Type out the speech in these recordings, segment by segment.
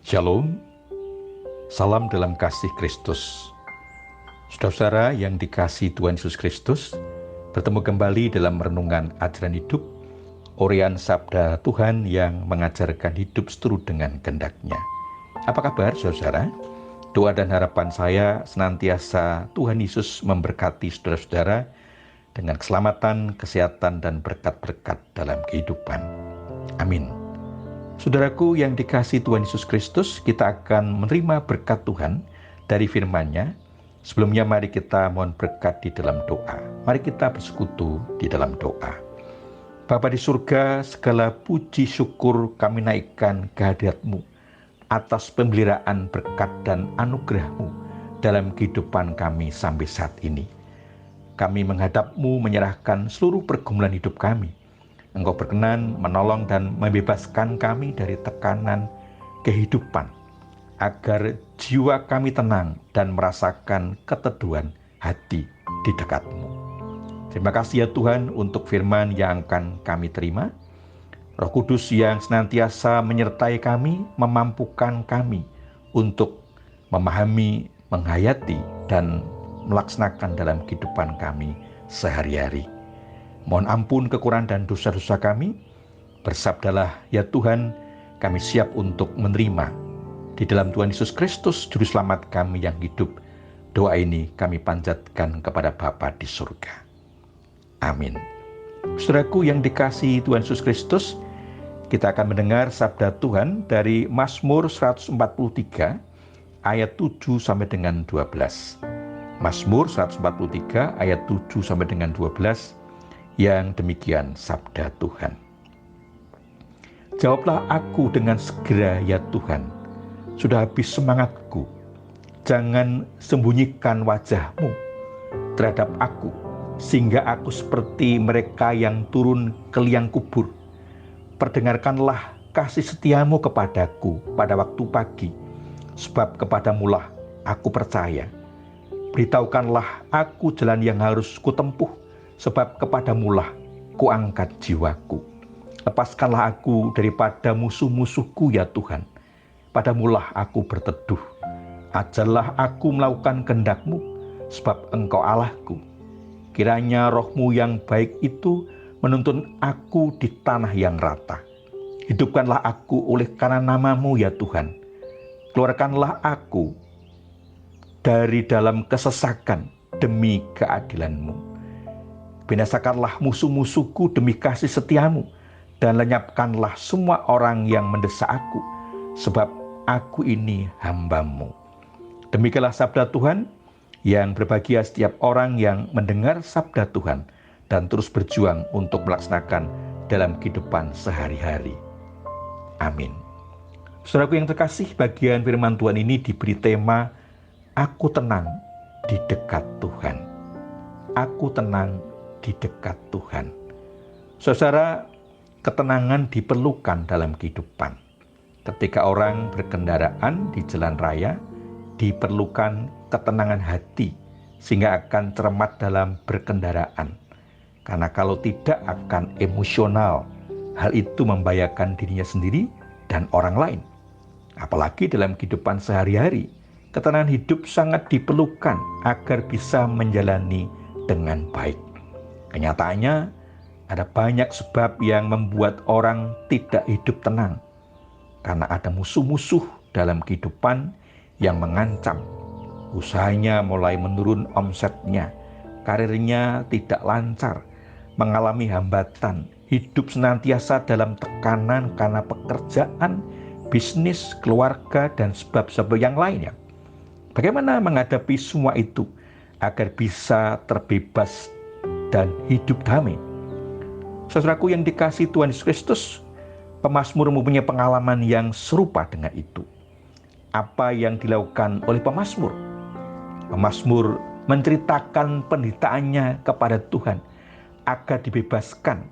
Shalom, salam dalam kasih Kristus. Saudara-saudara yang dikasihi Tuhan Yesus Kristus, bertemu kembali dalam renungan ajaran hidup, uraian sabda Tuhan yang mengajarkan hidup seturut dengan kehendak-Nya. Apa kabar saudara-saudara? Doa dan harapan saya senantiasa Tuhan Yesus memberkati saudara-saudara dengan keselamatan, kesehatan, dan berkat-berkat dalam kehidupan. Amin. Saudaraku yang dikasihi Tuhan Yesus Kristus, kita akan menerima berkat Tuhan dari firman-Nya. Sebelumnya mari kita mohon berkat di dalam doa. Mari kita bersekutu di dalam doa. Bapa di surga, segala puji syukur kami naikkan kehadirat-Mu atas pemeliharaan berkat dan anugerah-Mu dalam kehidupan kami sampai saat ini. Kami menghadap-Mu menyerahkan seluruh pergumulan hidup kami. Engkau berkenan menolong dan membebaskan kami dari tekanan kehidupan, agar jiwa kami tenang dan merasakan keteduhan hati di dekat-Mu. Terima kasih ya Tuhan untuk firman yang akan kami terima. Roh Kudus yang senantiasa menyertai kami, memampukan kami untuk memahami, menghayati, dan melaksanakan dalam kehidupan kami sehari-hari. Mohon ampun kekurangan dan dosa-dosa kami. Bersabdalah ya Tuhan, kami siap untuk menerima. Di dalam Tuhan Yesus Kristus, Juru Selamat kami yang hidup. Doa ini kami panjatkan kepada Bapa di surga. Amin. Saudaraku yang dikasihi Tuhan Yesus Kristus, kita akan mendengar sabda Tuhan dari Mazmur 143 ayat 7 sampai dengan 12. Mazmur 143 ayat 7 sampai dengan 12. Yang demikian sabda Tuhan. Jawablah aku dengan segera ya Tuhan, sudah habis semangatku. Jangan sembunyikan wajah-Mu terhadap aku, sehingga aku seperti mereka yang turun ke liang kubur. Perdengarkanlah kasih setia-Mu kepadaku pada waktu pagi, sebab kepadamu-lah aku percaya. Beritahukanlah aku jalan yang harus kutempuh, sebab kepadamu-lah kuangkat jiwaku. Lepaskanlah aku daripada musuh-musuhku ya Tuhan. Padamu-lah aku berteduh. Ajarlah aku melakukan kehendak-Mu, sebab Engkau Allahku. Kiranya roh-Mu yang baik itu menuntun aku di tanah yang rata. Hidupkanlah aku oleh karena nama-Mu ya Tuhan. Keluarkanlah aku dari dalam kesesakan demi keadilan-Mu. Binasakanlah musuh-musuhku demi kasih setia-Mu, dan lenyapkanlah semua orang yang mendesak aku, sebab aku ini hamba-Mu. Demikianlah sabda Tuhan, yang berbahagia setiap orang yang mendengar sabda Tuhan dan terus berjuang untuk melaksanakan dalam kehidupan sehari-hari. Amin. Saudaraku yang terkasih, bagian firman Tuhan ini diberi tema, Aku tenang di dekat Tuhan. Aku tenang di dekat Tuhan. Saudara, ketenangan diperlukan dalam kehidupan. Ketika orang berkendaraan di jalan raya, diperlukan ketenangan hati sehingga akan cermat dalam berkendaraan. Karena kalau tidak akan emosional. Hal itu membahayakan dirinya sendiri dan orang lain. Apalagi dalam kehidupan sehari-hari, ketenangan hidup sangat diperlukan agar bisa menjalani dengan baik. Kenyataannya, ada banyak sebab yang membuat orang tidak hidup tenang. Karena ada musuh-musuh dalam kehidupan yang mengancam. Usahanya mulai menurun omsetnya, karirnya tidak lancar, mengalami hambatan, hidup senantiasa dalam tekanan karena pekerjaan, bisnis, keluarga, dan sebab-sebab yang lainnya. Bagaimana menghadapi semua itu agar bisa terbebas dan hidup damai? Saudaraku yang dikasihi Tuhan Yesus Kristus, pemazmur mempunyai pengalaman yang serupa dengan itu. Apa yang dilakukan oleh pemazmur? Pemazmur menceritakan penderitaannya kepada Tuhan agar dibebaskan.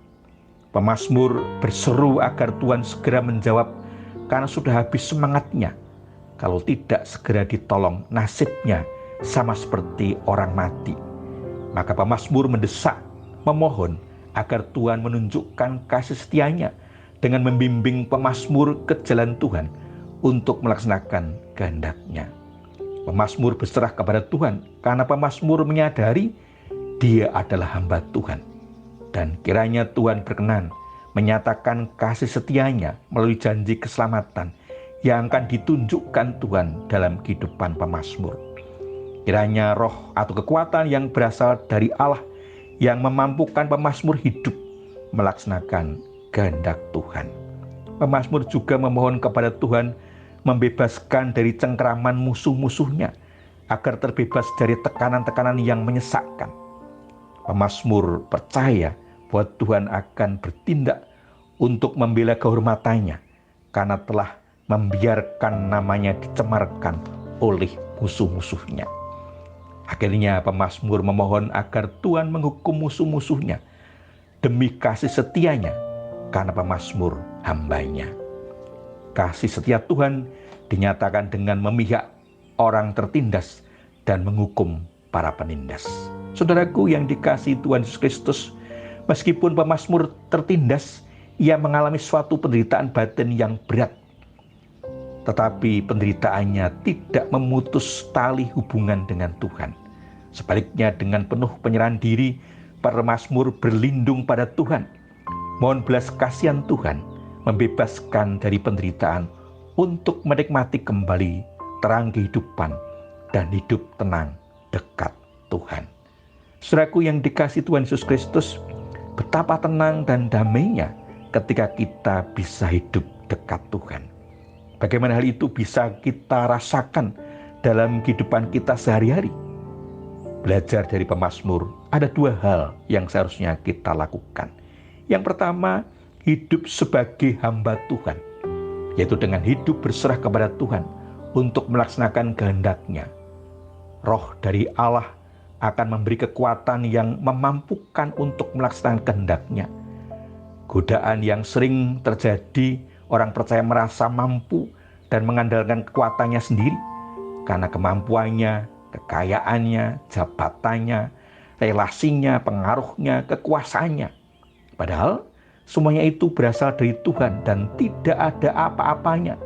Pemazmur berseru agar Tuhan segera menjawab karena sudah habis semangatnya. Kalau tidak segera ditolong, nasibnya sama seperti orang mati. Maka pemazmur mendesak, memohon agar Tuhan menunjukkan kasih setia-Nya dengan membimbing pemazmur ke jalan Tuhan untuk melaksanakan kehendak-Nya. Pemazmur berserah kepada Tuhan karena pemazmur menyadari dia adalah hamba Tuhan. Dan kiranya Tuhan berkenan menyatakan kasih setia-Nya melalui janji keselamatan yang akan ditunjukkan Tuhan dalam kehidupan pemazmur. Kiranya roh atau kekuatan yang berasal dari Allah yang memampukan pemazmur hidup melaksanakan kehendak Tuhan. Pemazmur juga memohon kepada Tuhan membebaskan dari cengkeraman musuh-musuhnya agar terbebas dari tekanan-tekanan yang menyesakkan. Pemazmur percaya bahwa Tuhan akan bertindak untuk membela kehormatan-Nya karena telah membiarkan namanya dicemarkan oleh musuh-musuhnya. Akhirnya pemazmur memohon agar Tuhan menghukum musuh-musuhnya demi kasih setia-Nya karena pemazmur hamba-Nya. Kasih setia Tuhan dinyatakan dengan memihak orang tertindas dan menghukum para penindas. Saudaraku yang dikasihi Tuhan Yesus Kristus, meskipun pemazmur tertindas, ia mengalami suatu penderitaan batin yang berat. Tetapi penderitaannya tidak memutus tali hubungan dengan Tuhan. Sebaliknya dengan penuh penyerahan diri, para pemazmur berlindung pada Tuhan. Mohon belas kasihan Tuhan membebaskan dari penderitaan untuk menikmati kembali terang kehidupan dan hidup tenang dekat Tuhan. Saudaraku yang dikasihi Tuhan Yesus Kristus, betapa tenang dan damainya ketika kita bisa hidup dekat Tuhan. Bagaimana hal itu bisa kita rasakan dalam kehidupan kita sehari-hari? Belajar dari pemazmur, ada dua hal yang seharusnya kita lakukan. Yang pertama, hidup sebagai hamba Tuhan, yaitu dengan hidup berserah kepada Tuhan untuk melaksanakan kehendak-Nya. Roh dari Allah akan memberi kekuatan yang memampukan untuk melaksanakan kehendak-Nya. Godaan yang sering terjadi, orang percaya merasa mampu dan mengandalkan kekuatannya sendiri karena kemampuannya, kekayaannya, jabatannya, relasinya, pengaruhnya, kekuasaannya. Padahal semuanya itu berasal dari Tuhan dan tidak ada apa-apanya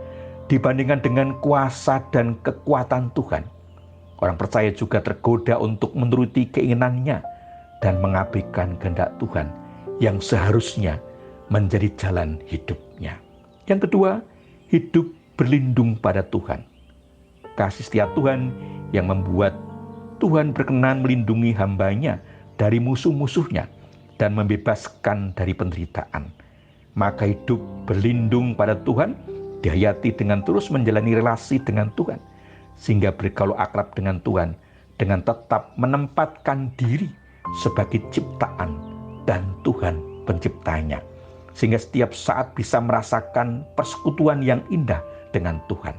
dibandingkan dengan kuasa dan kekuatan Tuhan. Orang percaya juga tergoda untuk menuruti keinginannya dan mengabaikan kehendak Tuhan yang seharusnya menjadi jalan hidupnya. Yang kedua, hidup berlindung pada Tuhan. Kasih setia Tuhan yang membuat Tuhan berkenan melindungi hamba-Nya dari musuh-musuhnya dan membebaskan dari penderitaan. Maka hidup berlindung pada Tuhan dihayati dengan terus menjalani relasi dengan Tuhan, sehingga bergaul akrab dengan Tuhan dengan tetap menempatkan diri sebagai ciptaan dan Tuhan penciptanya, sehingga setiap saat bisa merasakan persekutuan yang indah dengan Tuhan.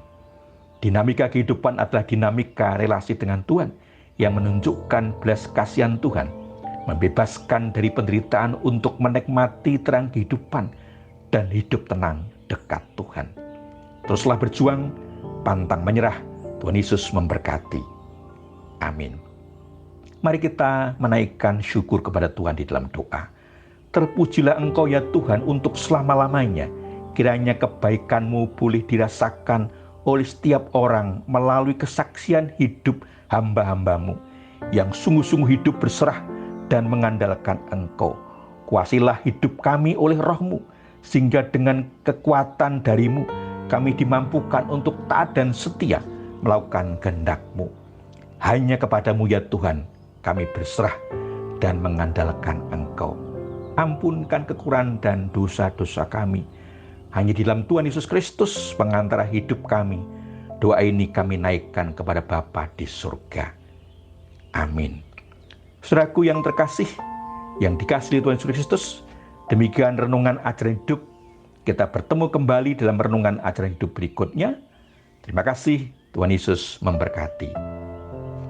Dinamika kehidupan adalah dinamika relasi dengan Tuhan yang menunjukkan belas kasihan Tuhan, membebaskan dari penderitaan untuk menikmati terang kehidupan dan hidup tenang dekat Tuhan. Teruslah berjuang, pantang menyerah. Tuhan Yesus memberkati. Amin. Mari kita menaikkan syukur kepada Tuhan di dalam doa. Terpujilah Engkau ya Tuhan untuk selama-lamanya. Kiranya kebaikan-Mu boleh dirasakan oleh setiap orang melalui kesaksian hidup hamba-hamba-Mu yang sungguh-sungguh hidup berserah dan mengandalkan Engkau. Kuasilah hidup kami oleh Roh-Mu, sehingga dengan kekuatan dari-Mu kami dimampukan untuk taat dan setia melakukan kehendak-Mu. Hanya kepada-Mu ya Tuhan kami berserah dan mengandalkan Engkau. Ampunkan kekurangan dan dosa-dosa kami. Hanya di dalam Tuhan Yesus Kristus pengantara hidup kami. Doa ini kami naikkan kepada Bapa di surga. Amin. Saudaraku yang terkasih, yang dikasihi Tuhan Yesus Kristus, demikian renungan ajaran hidup. Kita bertemu kembali dalam renungan ajaran hidup berikutnya. Terima kasih, Tuhan Yesus memberkati.